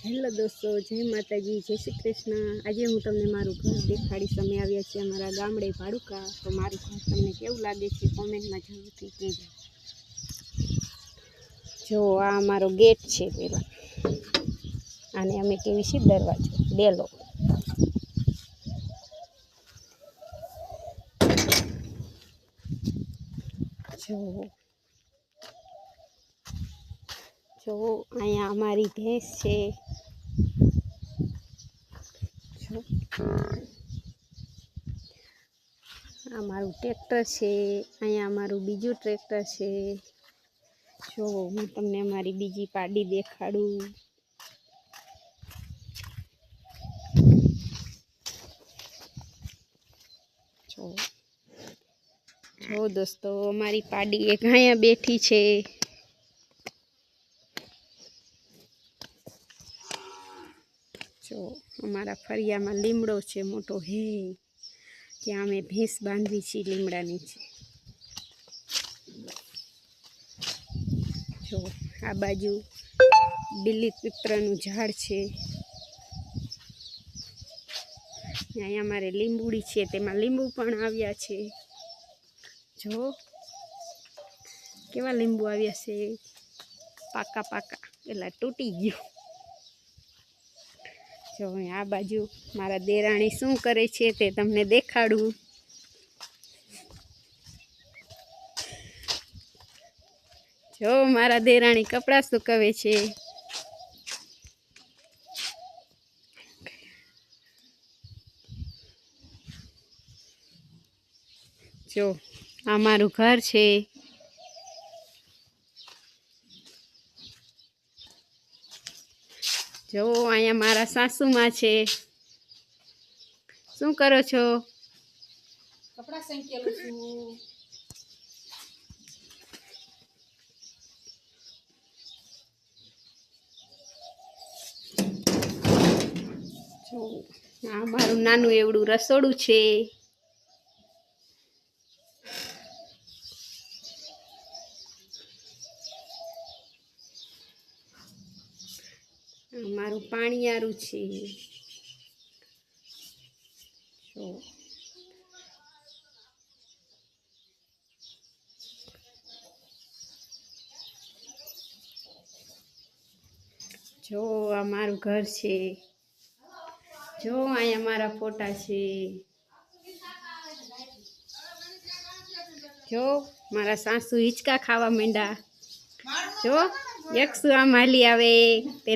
Hello દોસ્તો, જય માતાજી, જય શ્રી કૃષ્ણ। આજે હું તમને મારું ઘર દેખાડીશ। અમે આવ્યા છીએ અમારા ગામડે ભાડુકા। તો મારું ઘર તમને કેવું લાગે છે કોમેન્ટમાં જરૂરથી કહેજો। જો આ અમારો ગેટ છે પેલો, આને અમે કેવી છે દરવાજો ડેલો। જો અહીંયા અમારી ભેંસ છે। અમારું ટ્રેક્ટર છે, અહીંયા અમારું બીજું ટ્રેક્ટર છે। જો હું તમને અમારી બીજી પાડી દેખાડું। જો દોસ્તો, અમારી પાડી એક અહીંયા બેઠી છે। જો અમારા ફળિયામાં લીમડો છે મોટો, હે ત્યાં અમે ભેંસ બાંધવી છીએ લીમડા નીચે। જો આ બાજુ બિલીપત્રનું ઝાડ છે, અહીંયા અમારે લીંબુડી છે, તેમાં લીંબુ પણ આવ્યા છે। જો કેવા લીંબુ આવ્યા છે, પાકા પાકા, પેલા તૂટી ગયું। જો આ બાજુ મારા દેરાણી શું કરે છે તે તમને દેખાડું। જો મારા દેરાણી કપડાં સુકવે છે। જો આ મારું ઘર છે। જો અહીંયા મારા સાસુમાં છે। શું કરો છો? કપડા સંકેલું છું। જો આ મારું નાનું એવડું રસોડું છે। મારું પાણીયારું છે। જો આ મારું ઘર છે। જો અહીંયા મારા ફોટા છે। જો મારા સાસુ હિંચકા ખાવા માંડ્યા। જો યક્ષુ આમ હાલી આવે, તેને